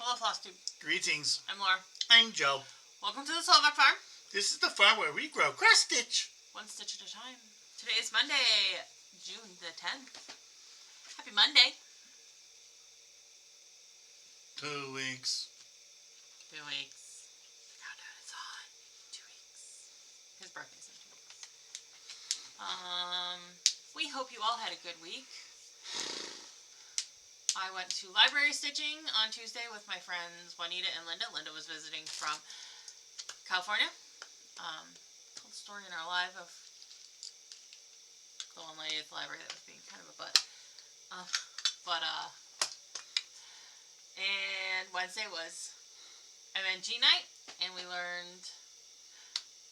Hello, flosstube. Greetings. I'm Laura. I'm Joe. Welcome to the Slovak Farm. This is the farm where we grow cross stitch. One stitch at a time. Today is Monday, June the 10th. Happy Monday. 2 weeks. 2 weeks. The countdown is on. 2 weeks. His birthday's in 2 weeks. We hope you all had a good week. I went to library stitching on Tuesday with my friends Juanita and Linda. Linda was visiting from California. Told the story in our live of the one lady at the library that was being kind of a butt. And Wednesday was MNG night, and we learned,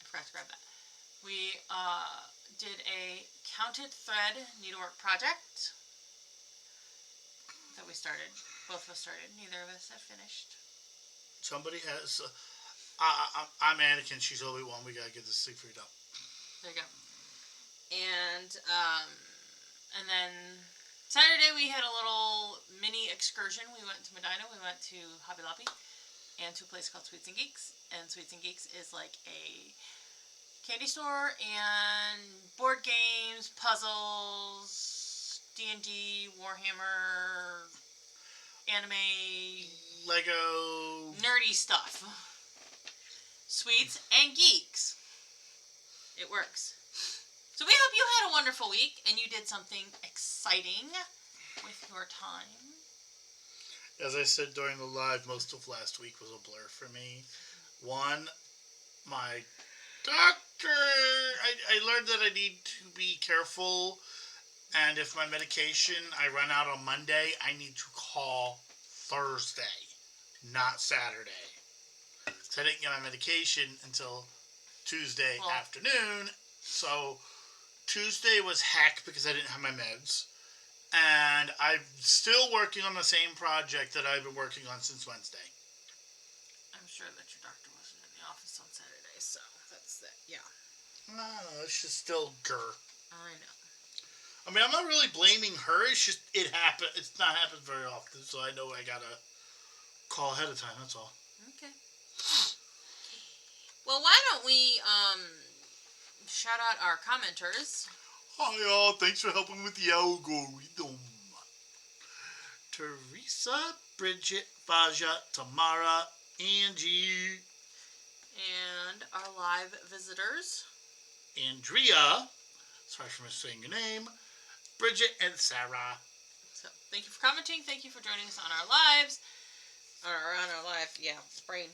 I forgot to grab that. We did a counted thread needlework project that we started. Both of us started. Neither of us have finished. Somebody has... I'm Anakin. She's Obi-Wan. We gotta get this thing figured out. There you go. And then Saturday we had a little mini excursion. We went to Medina. We went to Hobby Lobby and to a place called Sweets and Geeks. And Sweets and Geeks is like a candy store and board games, puzzles, D&D, Warhammer, anime, Lego, nerdy stuff. Sweets and Geeks. It works. So we hope you had a wonderful week and you did something exciting with your time. As I said during the live, most of last week was a blur for me. One, my doctor, I learned that I need to be careful, and if my medication, I run out on Monday, I need to call Thursday, not Saturday. So I didn't get my medication until Tuesday afternoon, so Tuesday was heck because I didn't have my meds. And I'm still working on the same project that I've been working on since Wednesday. I'm sure that your doctor wasn't in the office on Saturday, so that's that, yeah. No, it's just still grr. I know. I mean, I'm not really blaming her, it's just, it happened. It's not happened very often, so I know I gotta call ahead of time, that's all. Okay. Well, why don't we, shout out our commenters. Hi y'all, thanks for helping with the algorithm. Teresa, Bridget, Faja, Tamara, Angie. And our live visitors. Andrea, sorry for missing your name, Bridget and Sarah. So, thank you for commenting, thank you for joining us on our lives. Or on our live, yeah, brain.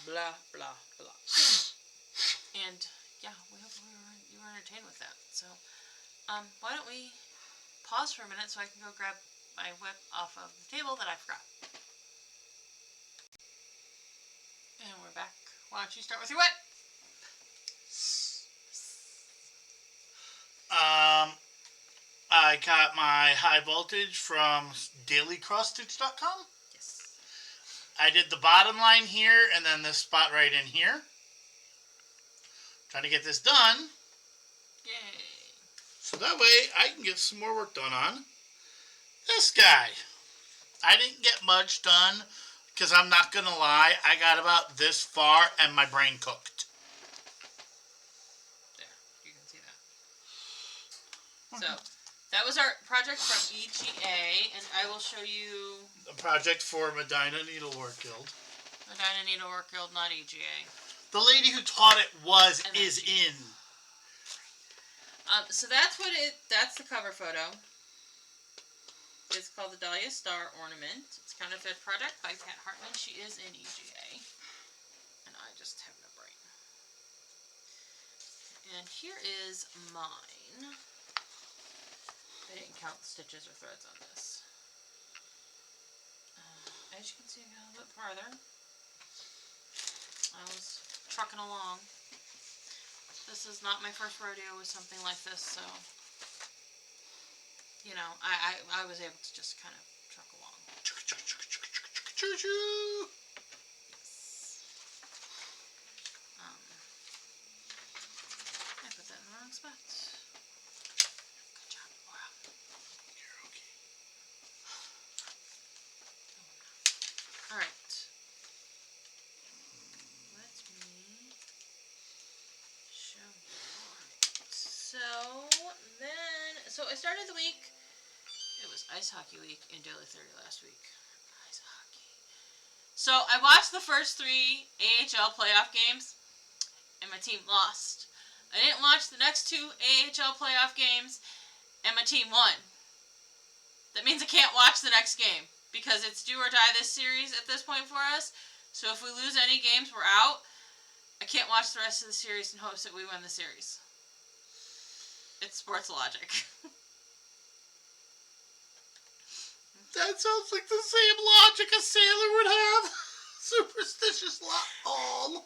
Blah, blah, blah. And... yeah, we hope you were entertained with that. So, why don't we pause for a minute so I can go grab my whip off of the table that I forgot. And we're back. Why don't you start with your whip? I got my high voltage from dailycrossstitch.com. Yes. I did the bottom line here and then this spot right in here. Trying to get this done. Yay. So that way I can get some more work done on this guy. I didn't get much done because I'm not going to lie. I got about this far and my brain cooked. There. You can see that. So, that was our project from EGA, and I will show you... a project for Medina Needlework Guild. Medina Needlework Guild, not EGA. The lady who taught it is in. So that's that's the cover photo. It's called the Dahlia Star Ornament. It's a counterfeit project by Pat Hartman. She is in EGA. And I just have no brain. And here is mine. I didn't count the stitches or threads on this. As you can see, I got a little bit farther. I was trucking along. This is not my first rodeo with something like this, so you know, I was able to just kind of truck along. Choo-choo. Yes. I put that in the wrong spot. Good job, Laura. You're okay. I started the week. It was Ice Hockey Week in Daily 30 last week. Ice hockey. So I watched the first 3 AHL playoff games, and my team lost. I didn't watch the next 2 AHL playoff games, and my team won. That means I can't watch the next game, because it's do or die this series at this point for us. So if we lose any games, we're out. I can't watch the rest of the series in hopes that we win the series. It's sports logic. That sounds like the same logic a sailor would have. Superstitious all.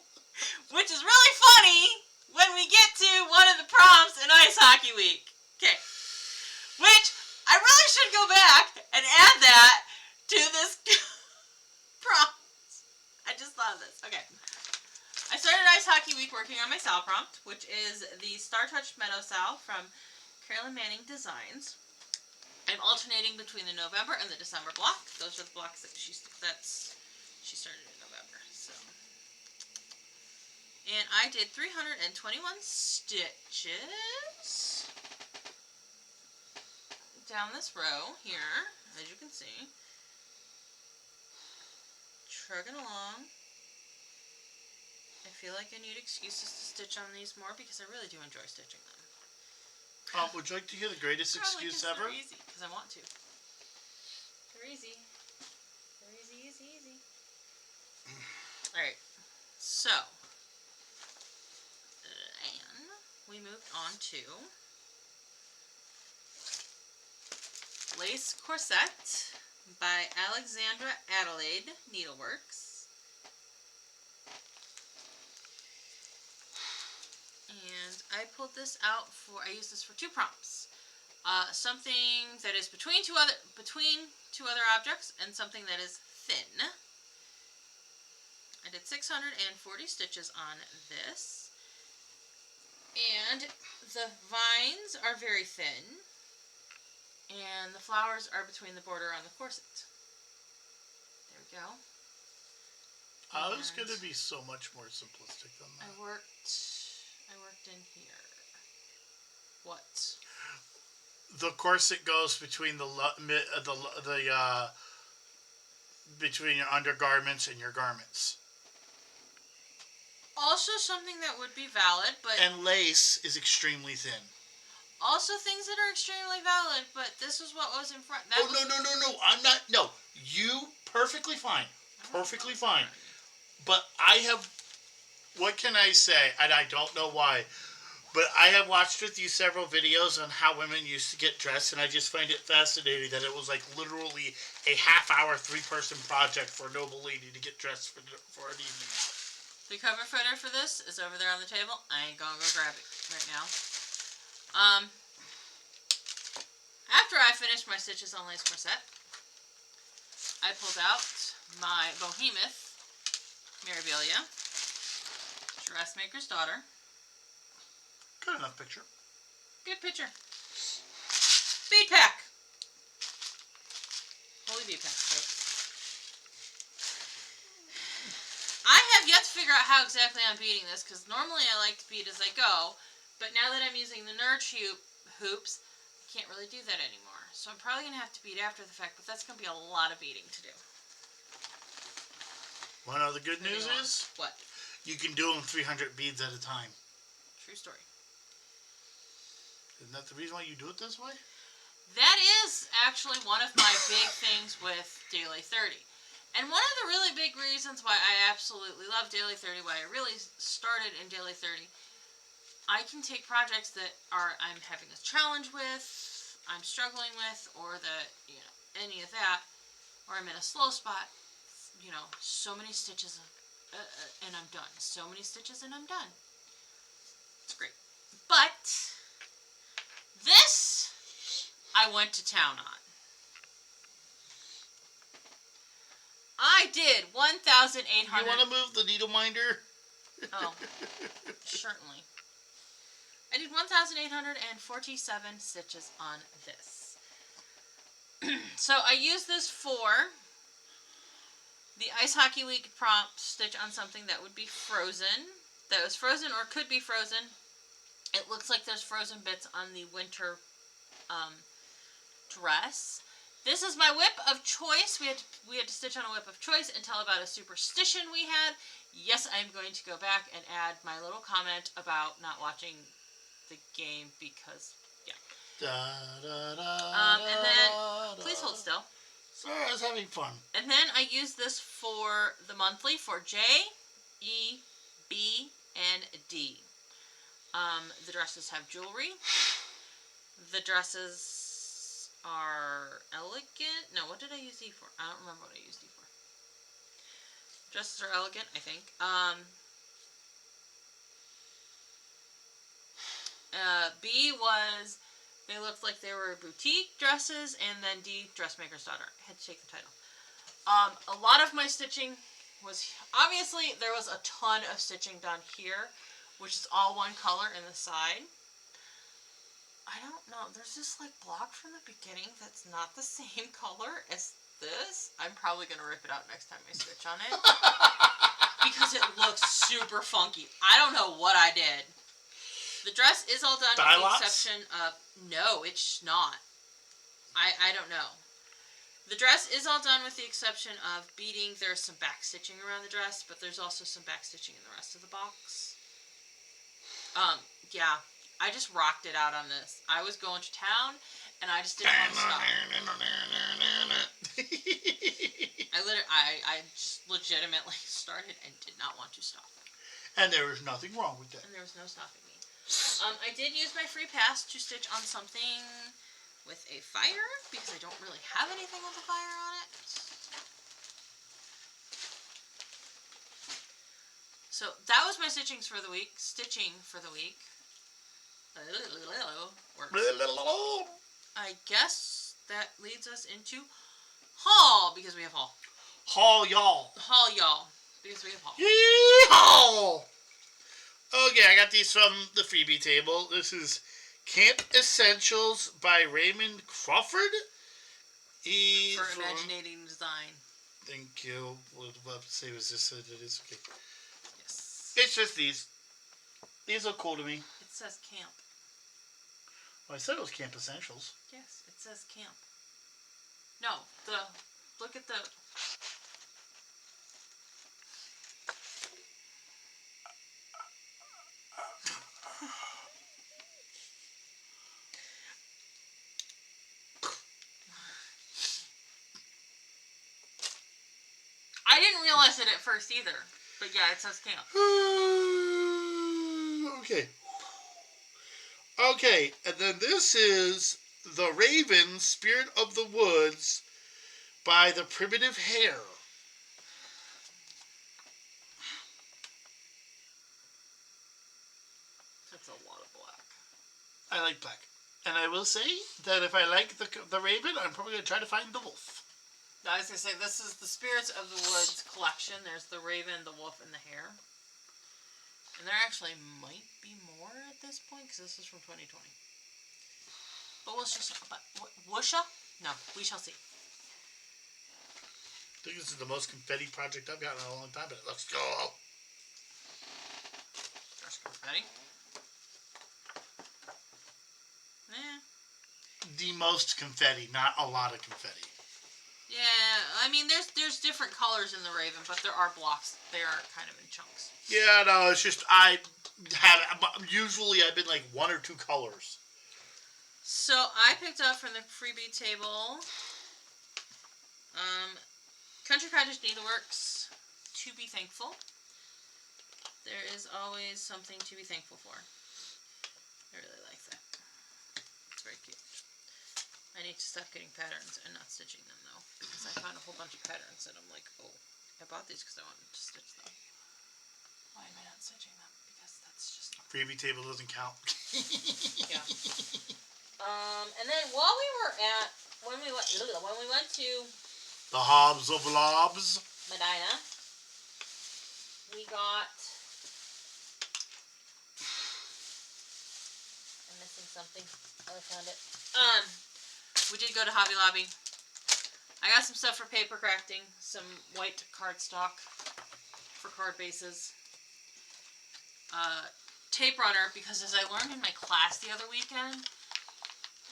Which is really funny when we get to one of the prompts in Ice Hockey Week. Okay. Which, I really should go back and add that to this prompt. I just thought of this. Okay. I started Ice Hockey Week working on my sow prompt, which is the Star Touched Meadow sow from Carolyn Manning Designs. I'm alternating between the November and the December block. Those are the blocks that she started in November. So, and I did 321 stitches down this row here, as you can see. Trugging along. I feel like I need excuses to stitch on these more because I really do enjoy stitching them. Would you like to hear the greatest excuse ever? They're easy, because I want to. They're easy. They're easy, easy, easy. Alright, so. And we moved on to Lace Corset by Alexandra Adelaide Needleworks. And I pulled this out I used this for 2 prompts. Something that is between two other objects and something that is thin. I did 640 stitches on this. And the vines are very thin. And the flowers are between the border on the corset. There we go. I was going to be so much more simplistic than that. I worked in here. What? The corset goes between between your undergarments and your garments. Also something that would be valid, but... And lace is extremely thin. Also things that are extremely valid, but this is what was in front. No. I'm not... No. You, perfectly fine. Perfectly fine. But I have... What can I say? And I don't know why. But I have watched with you several videos on how women used to get dressed, and I just find it fascinating that it was like literally a half-hour, 3-person project for a noble lady to get dressed for an evening out. The cover photo for this is over there on the table. I ain't gonna go grab it right now. After I finished my stitches on Lace Corset, I pulled out my Behemoth Mirabilia, Dressmaker's Daughter. Good enough picture. Good picture. Bead pack. Holy bead pack, folks. I have yet to figure out how exactly I'm beading this, because normally I like to bead as I go, but now that I'm using the Nerd hoops, I can't really do that anymore. So I'm probably going to have to bead after the fact, but that's going to be a lot of beading to do. One of the good news is... What? You can do them 300 beads at a time. True story. Isn't that the reason why you do it this way? That is actually one of my big things with Daily 30. And one of the really big reasons why I absolutely love Daily 30, why I really started in Daily 30, I can take projects that I'm having a challenge with, I'm struggling with, or any of that, or I'm in a slow spot, so many stitches and I'm done. So many stitches and I'm done. It's great. But this I went to town on. I did 1,800. You want to move the needle minder? Oh, certainly. I did 1,847 stitches on this. So I used this for the Ice Hockey League prompt stitch on something that would be frozen. That was frozen or could be frozen. It looks like there's frozen bits on the winter dress. This is my whip of choice. We had to stitch on a whip of choice and tell about a superstition we had. Yes, I'm going to go back and add my little comment about not watching the game because, yeah. And then, please hold still. Sorry, I was having fun. And then I use this for the monthly for J, E, B, and D. The dresses have jewelry. The dresses are elegant. No, what did I use E for? I don't remember what I used E for. Dresses are elegant, I think. B was, they looked like they were boutique dresses, and then D, dressmaker's daughter. I had to take the title. A lot of my stitching was, obviously, there was a ton of stitching done here, which is all one color in the side. I don't know, there's this like block from the beginning that's not the same color as this. I'm probably going to rip it out next time I stitch on it. Because it looks super funky. I don't know what I did. The dress is all done with the exception of... No, it's not. I don't know. The dress is all done with the exception of beading. There's some back stitching around the dress, but there's also some back stitching in the rest of the box. Yeah. I just rocked it out on this. I was going to town, and I just didn't want to stop. I just legitimately started and did not want to stop. And there was nothing wrong with that. And there was no stopping me. I did use my free pass to stitch on something with a fire, because I don't really have anything with a fire on it. So that was my stitching for the week. Works. I guess that leads us into haul, because we have haul. Haul y'all. Haul y'all, because we have haul. Yee-haul! Okay, I got these from the freebie table. This is Camp Essentials by Raymond Crawford. For Imaginating Design. Thank you. What I say was this? It is okay. Yes. It's just these. These look cool to me. It says camp. Well, I said it was Camp Essentials. Yes, it says camp. No, look at the... I didn't realize it at first either. But yeah, it says camp. Okay. Okay, and then this is The Raven, Spirit of the Woods by The Primitive Hare. That's a lot of black. I like black. And I will say that if I like the Raven, I'm probably going to try to find the wolf. I was going to say, this is the Spirits of the Woods collection. There's the Raven, the Wolf, and the Hare. And there actually might be more at this point, because this is from 2020. But we'll just... Whoosha? No, we shall see. I think this is the most confetti project I've gotten in a long time, but it looks cool. There's confetti. The most confetti, not a lot of confetti. Yeah, I mean, there's different colors in the Raven, but there are blocks. They are kind of in chunks. Yeah, no, it's just usually I've been like one or two colors. So I picked up from the freebie table, Country Cottage Needleworks, To Be Thankful. There is always something to be thankful for. I really like that. It's very cute. I need to stop getting patterns and not stitching them, though, because I found a whole bunch of patterns and I'm like, oh, I bought these because I wanted to stitch them. Why am I not stitching them? Because that's just... Freebie table doesn't count. Yeah. And then while we were at... When we went to... The Hobbs of Lobs. Medina, we got... I'm missing something. Oh, I found it. We did go to Hobby Lobby. I got some stuff for paper crafting, some white cardstock for card bases. Tape runner, because as I learned in my class the other weekend,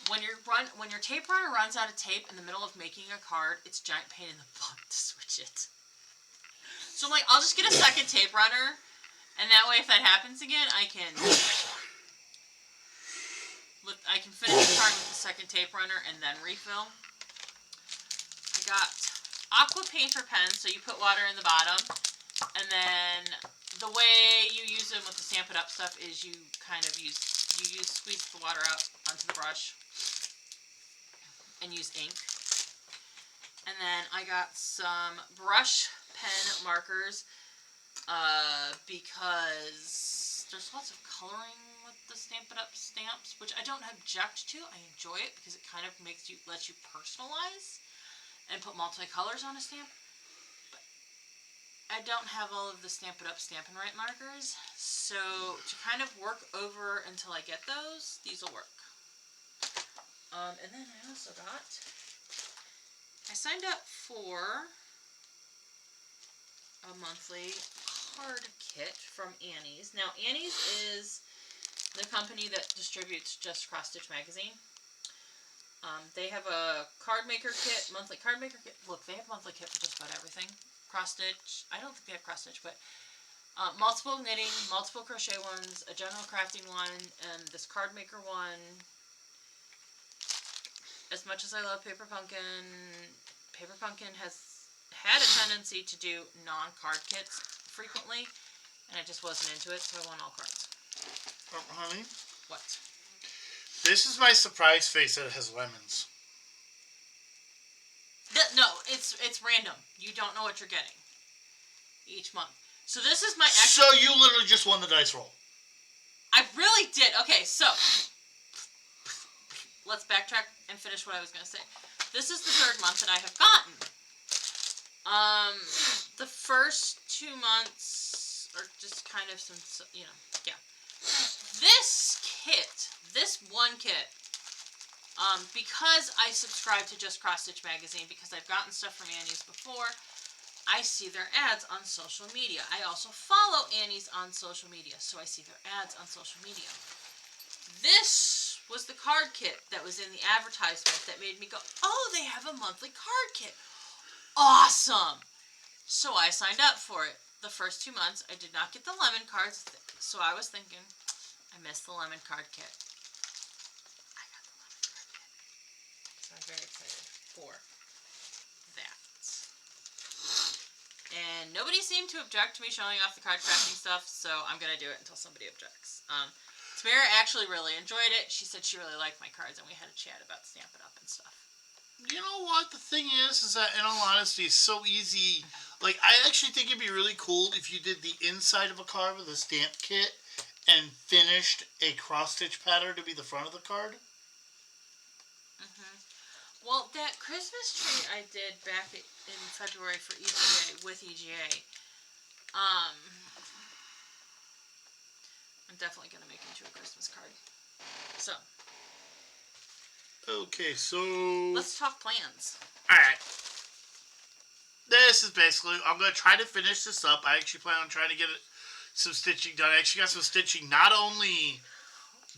when your tape runner runs out of tape in the middle of making a card, it's a giant pain in the butt to switch it. So I'm like, I'll just get a second tape runner, and that way if that happens again, I can finish the card with the second tape runner and then refill. I got aqua painter pens, so you put water in the bottom, and then the way you use them with the Stamp It Up stuff is you squeeze the water out onto the brush and use ink. And then I got some brush pen markers because there's lots of coloring with the Stamp It Up stamps, which I don't object to. I enjoy it because it kind of lets you personalize and put multicolors on a stamp. But I don't have all of the Stamp It Up Stamp and Write markers, so to kind of work over until I get those, these will work. And then I also I signed up for a monthly card kit from Annie's. Now, Annie's is the company that distributes Just Cross Stitch magazine. They have a card maker kit, monthly card maker kit. Look, they have monthly kit for just about everything. Cross stitch. I don't think they have cross stitch, but multiple knitting, multiple crochet ones, a general crafting one, and this card maker one. As much as I love Paper Pumpkin has had a tendency to do non-card kits frequently, and I just wasn't into it, so I want all cards. Honey? What? This is my surprise face that has lemons. No, it's random. You don't know what you're getting each month. So this is my So you literally just won the dice roll. I really did. Okay, so let's backtrack and finish what I was going to say. This is the third month that I have gotten. The first 2 months are just kind of some, yeah. This one kit, because I subscribe to Just Cross Stitch magazine, because I've gotten stuff from Annie's before, I see their ads on social media. I also follow Annie's on social media, so I see their ads on social media. This was the card kit that was in the advertisement that made me go, oh, they have a monthly card kit. Awesome! So I signed up for it. The first 2 months, I did not get the lemon cards, so I was thinking, I missed the lemon card kit. I got the lemon card kit. So I'm very excited for that. And nobody seemed to object to me showing off the card crafting stuff, so I'm going to do it until somebody objects. Tamara actually really enjoyed it. She said she really liked my cards, and we had a chat about Stamp It Up and stuff. You know what? The thing is that in all honesty, it's so easy. Like, I actually think it'd be really cool if you did the inside of a card with a stamp kit and finished a cross-stitch pattern to be the front of the card. Well, that Christmas tree I did back in February for EGA, with EGA, I'm definitely going to make into a Christmas card. So. Okay, so... let's talk plans. Alright. This is basically... I'm going to try to finish this up. I actually plan on trying to get some stitching done. I actually got some stitching not only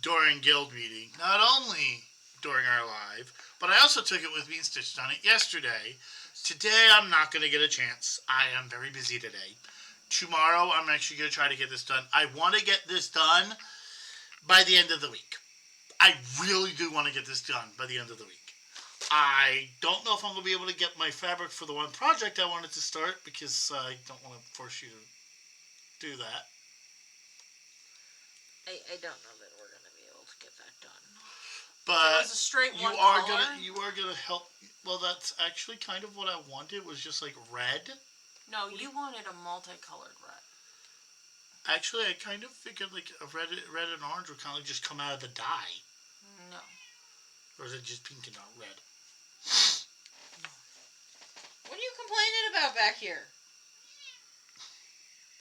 during guild meeting, not only during our live, but I also took it with me and stitched on it yesterday. Today, I'm not going to get a chance. I am very busy today. Tomorrow, I'm actually going to try to get this done. I want to get this done by the end of the week. I really do want to get this done by the end of the week. I don't know if I'm going to be able to get my fabric for the one project I wanted to start, because I don't want to force you to do that. I don't know that we're going to be able to get that done. But it was a straight you one are color. you are gonna help. Well, that's actually kind of what I wanted. Was just like red. No, you wanted a multicolored red. Actually, I kind of figured like a red and orange would kind of just come out of the dye. No. Or is it just pink and not red? No. What are you complaining about back here?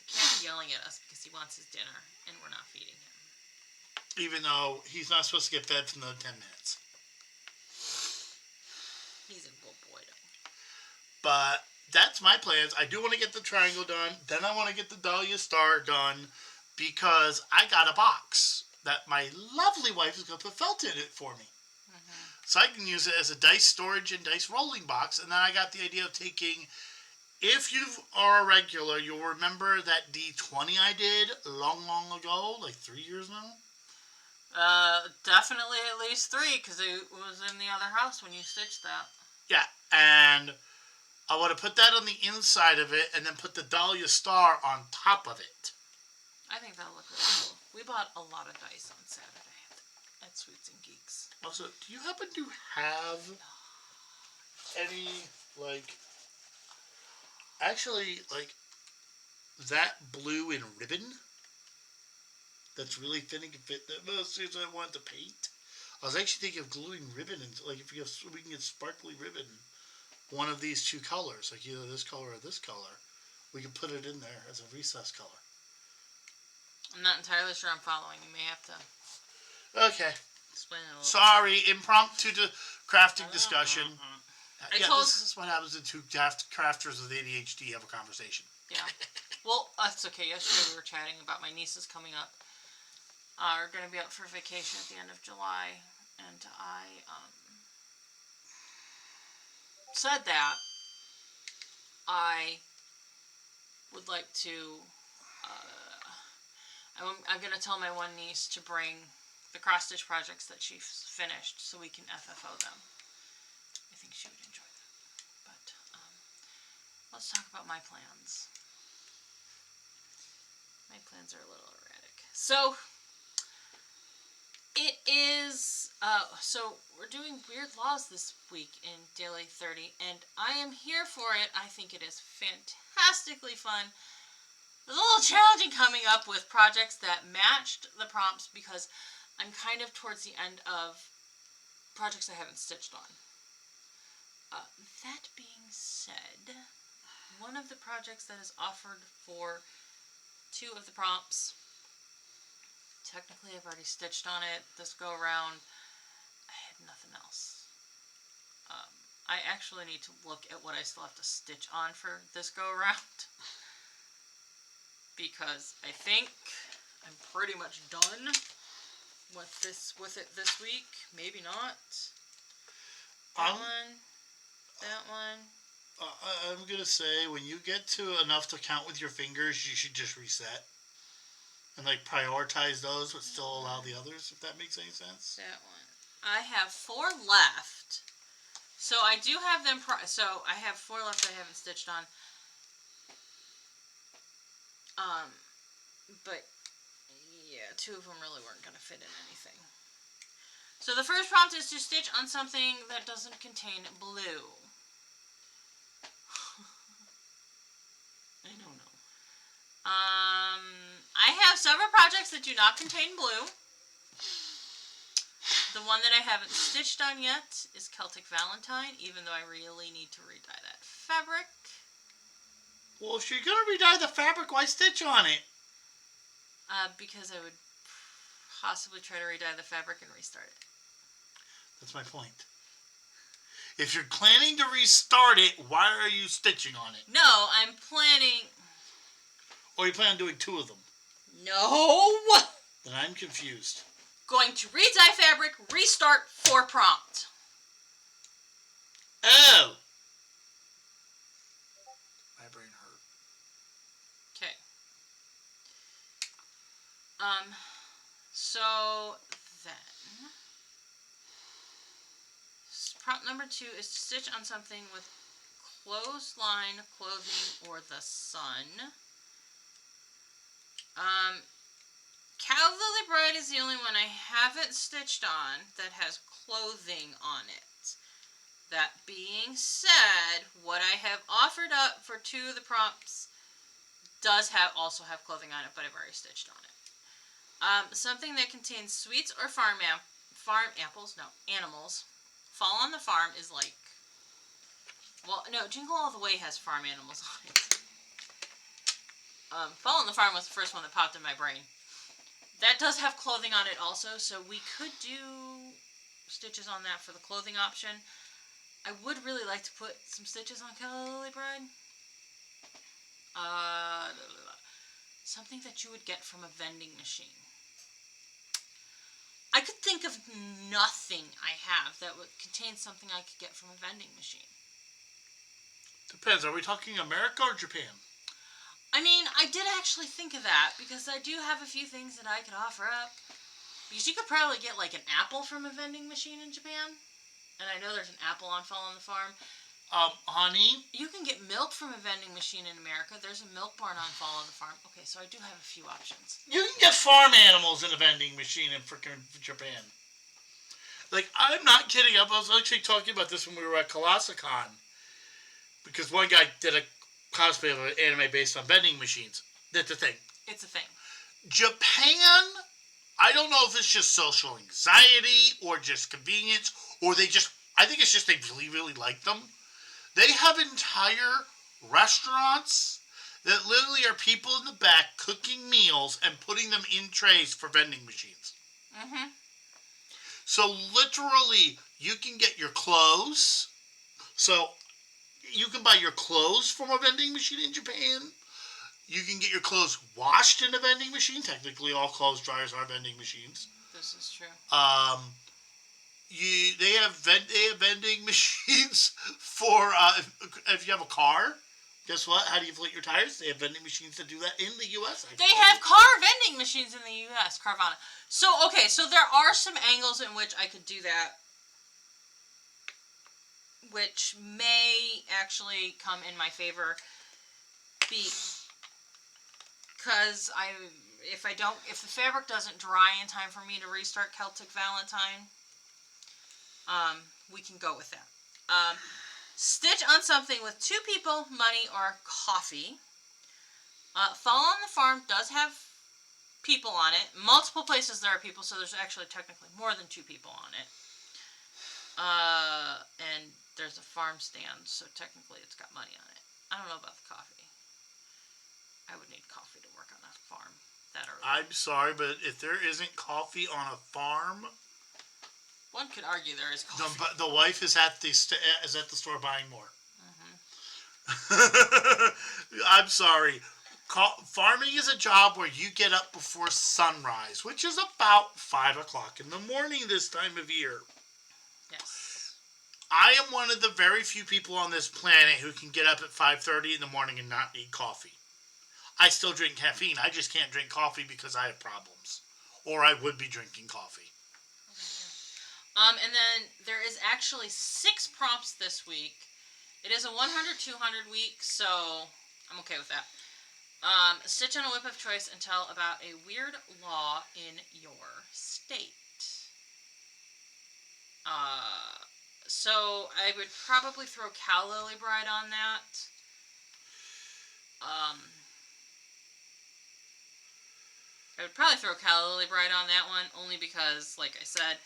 The cat's yelling at us because he wants his dinner and we're not feeding him. Even though he's not supposed to get fed for another 10 minutes. He's a good boy, though. But that's my plans. I do want to get the triangle done. Then I want to get the Dahlia Star done, because I got a box that my lovely wife is going to put felt in it for me. So I can use it as a dice storage and dice rolling box. And then I got the idea of taking, if you are a regular, you'll remember that D20 I did long ago, like 3 years now. Definitely at least 3, because it was in the other house when you stitched that. Yeah, and I want to put that on the inside of it and then put the Dahlia Star on top of it. I think that'll look really cool. We bought a lot of dice on Saturday at Sweets and Geeks. Also, do you happen to have any, actually, that blue in ribbon that's really thin and can fit that most things I want to paint? I was actually thinking of gluing ribbon, and if we can get sparkly ribbon, one of these 2 colors, like either this color or this color, we can put it in there as a recess color. I'm not entirely sure I'm following. You may have to Okay. explain it a little Sorry, impromptu crafting discussion. This is what happens when 2 crafters with ADHD have a conversation. Yeah. Well, that's okay. Yesterday we were chatting about my nieces coming up. Are going to be up for vacation at the end of July, and I said that I would like to. I'm going to tell my one niece to bring the cross stitch projects that she finished, so we can FFO them. I think she would enjoy that. But let's talk about my plans. My plans are a little erratic. So it is. So we're doing Weird Laws this week in Daily 30, and I am here for it. I think it is fantastically fun. It was a little challenging coming up with projects that matched the prompts because I'm kind of towards the end of projects I haven't stitched on. That being said, one of the projects that is offered for 2 of the prompts, technically I've already stitched on it this go around. I had nothing else. I actually need to look at what I still have to stitch on for this go around. Because I think I'm pretty much done with it this week. Maybe not. That one. I'm going to say, when you get to enough to count with your fingers, you should just reset. And prioritize those, but still allow the others, if that makes any sense. That one. I have 4 left. So I do have them, so I have 4 left that I haven't stitched on. But yeah, 2 of them really weren't going to fit in anything. So the first prompt is to stitch on something that doesn't contain blue. I don't know. I have several projects that do not contain blue. The one that I haven't stitched on yet is Celtic Valentine, even though I really need to redye that fabric. Well, if you're going to redye the fabric, why stitch on it? Because I would possibly try to redye the fabric and restart it. That's my point. If you're planning to restart it, why are you stitching on it? No, I'm planning... Or you plan on doing 2 of them? No! Then I'm confused. Going to redye fabric, restart, 4 prompt. Oh! My brain hurt. Okay. So then... Prompt number 2 is to stitch on something with clothesline, clothing, or the sun. Cow Lily Bride is the only one I haven't stitched on that has clothing on it. That being said, what I have offered up for 2 of the prompts does also have clothing on it, but I've already stitched on it. Something that contains sweets or animals. Fall on the Farm is Jingle All the Way has farm animals on it. Fall on the Farm was the first one that popped in my brain. That does have clothing on it also, so we could do stitches on that for the clothing option. I would really like to put some stitches on Cow Lily Bride. Something that you would get from a vending machine. I could think of nothing I have that would contain something I could get from a vending machine. Depends. Are we talking America or Japan? I mean, I did actually think of that because I do have a few things that I could offer up. Because you could probably get like an apple from a vending machine in Japan. And I know there's an apple on Fall on the Farm. Honey? You can get milk from a vending machine in America. There's a milk barn on Fall on the Farm. Okay, so I do have a few options. You can get farm animals in a vending machine in freaking Japan. Like, I'm not kidding. I was actually talking about this when we were at Colossicon. Because one guy did a cosplay of an anime based on vending machines. That's a thing. It's a thing. Japan, I don't know if it's just social anxiety or just convenience, or I think it's just they really, really like them. They have entire restaurants that literally are people in the back cooking meals and putting them in trays for vending machines. Mm-hmm. So literally, you can get your clothes. So you can buy your clothes from a vending machine in Japan. You can get your clothes washed in a vending machine. Technically, all clothes dryers are vending machines. This is true. They have vending machines for if you have a car. Guess what? How do you inflate your tires? They have vending machines that do that in the U.S. They have car vending machines in the U.S. Carvana. So there are some angles in which I could do that, which may actually come in my favor. Because if the fabric doesn't dry in time for me to restart Celtic Valentine, we can go with that. Stitch on something with 2 people, money, or coffee. Fall on the Farm does have people on it. Multiple places there are people, so there's actually technically more than 2 people on it. And there's a farm stand, so technically it's got money on it. I don't know about the coffee. I would need coffee to work on a farm that early. I'm sorry, but if there isn't coffee on a farm, one could argue there is coffee. The wife is at the store buying more. Mm-hmm. I'm sorry. Farming is a job where you get up before sunrise, which is about 5 o'clock in the morning this time of year. Yes. I am one of the very few people on this planet who can get up at 5:30 in the morning and not need coffee. I still drink caffeine. I just can't drink coffee because I have problems. Or I would be drinking coffee. And then there is actually 6 prompts this week. It is a 100-200 week, so I'm okay with that. Stitch on a whip of choice and tell about a weird law in your state. So I would probably throw Cal Lily Bride on that. I would probably throw Cal Lily Bride on that one, only because, like I said,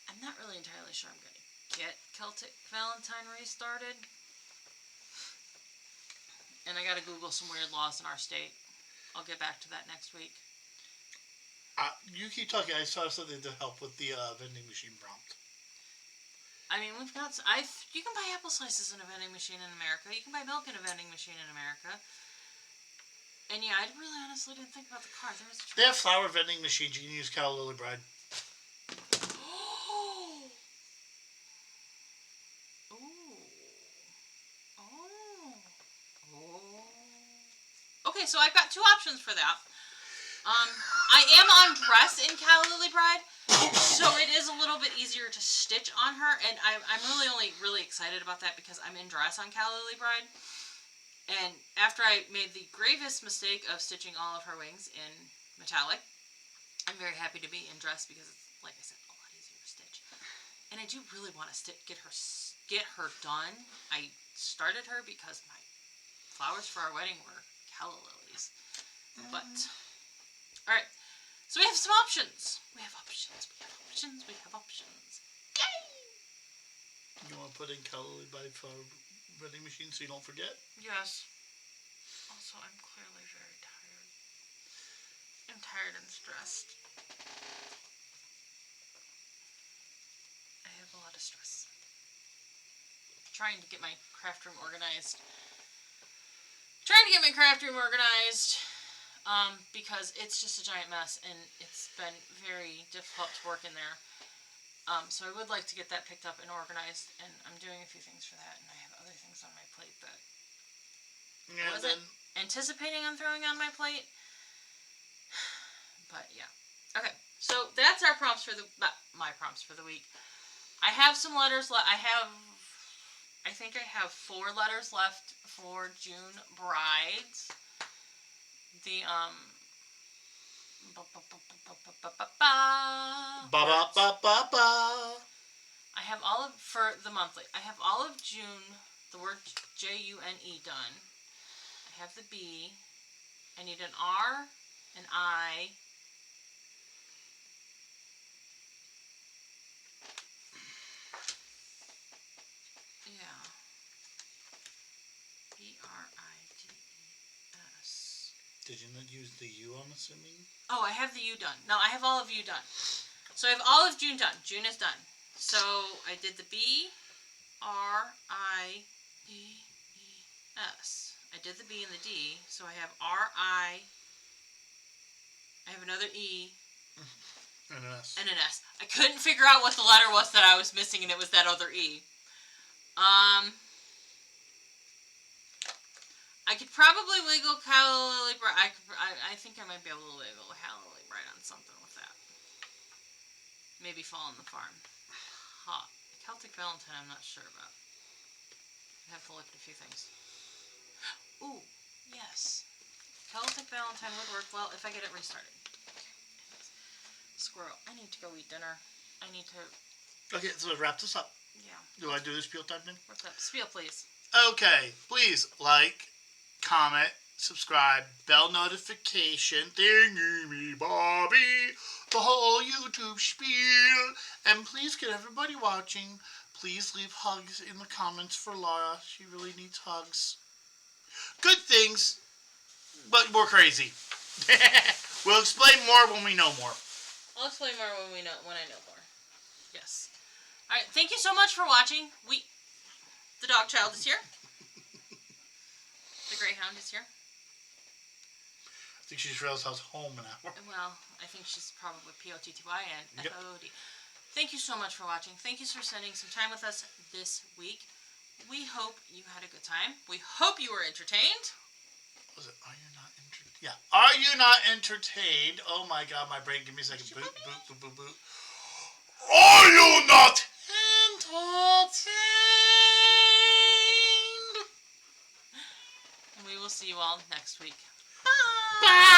I'm not really entirely sure I'm going to get Celtic Valentine restarted. And I got to Google some weird laws in our state. I'll get back to that next week. You keep talking. I saw something to help with the vending machine prompt. I mean, you can buy apple slices in a vending machine in America. You can buy milk in a vending machine in America. And yeah, I really honestly didn't think about the car. They have flower vending machines. You can use Cal Lily Bride. Okay, so I've got 2 options for that. I am on dress in Cal Lily Bride, so it is a little bit easier to stitch on her, and I'm really excited about that because I'm in dress on Cal Lily Bride. And after I made the gravest mistake of stitching all of her wings in metallic, I'm very happy to be in dress because it's, like I said, a lot easier to stitch. And I do really want to get her done. I started her because my flowers for our wedding were calla lilies. But, alright. So we have some options. We have options. Yay! You want to put in Cal Lily Bride for vending machine so you don't forget? Yes. Also, I'm clearly very tired. I'm tired and stressed. I have a lot of stress. Trying to get my craft room organized. because it's just a giant mess, and it's been very difficult to work in there. So I would like to get that picked up and organized, and I'm doing a few things for that, and I have other things on my plate that I wasn't anticipating on throwing on my plate. But yeah. Okay, so that's our prompts for my prompts for the week. I have some letters left. I think I have 4 letters left for June brides. The I have all of for the monthly. I have all of June. The word June done. I have the B. I need an R, an I. Yeah. BRIDES. Did you not use the U, I'm assuming? Oh, I have the U done. No, I have all of U done. So I have all of June done. June is done. So I did the BRIDES. I did the B and the D. So I have RI. I have another E. And an S. And an S. I couldn't figure out what the letter was that I was missing, and it was that other E. I could probably wiggle Calla Bride. I think I might be able to wiggle Calla Bride on something with that. Maybe Fall on the Farm. Huh. Celtic Valentine, I'm not sure about. I have to look at a few things. Ooh, yes. Celtic Valentine would work well if I get it restarted. Squirrel. I need to go eat dinner. I need to... Okay, so wrap this up. Yeah. Do I do the spiel time then? What's up? Spiel, please. Okay, please like, comment, subscribe, bell notification, thingy Bobby, the whole YouTube spiel, and please get everybody watching. Please leave hugs in the comments for Laura. She really needs hugs. Good things, but we're crazy. We'll explain more when we know more. I'll explain more when I know more. Yes. All right. Thank you so much for watching. The dog child is here. The greyhound is here. I think she just realized I was home now. Well, I think she's probably POTTY and FOD. Thank you so much for watching. Thank you for spending some time with us this week. We hope you had a good time. We hope you were entertained. Was it? Are you not entertained? Yeah. Are you not entertained? Oh my God, my brain. Give me a second. Boot. Are you not entertained? And we will see you all next week. Bye.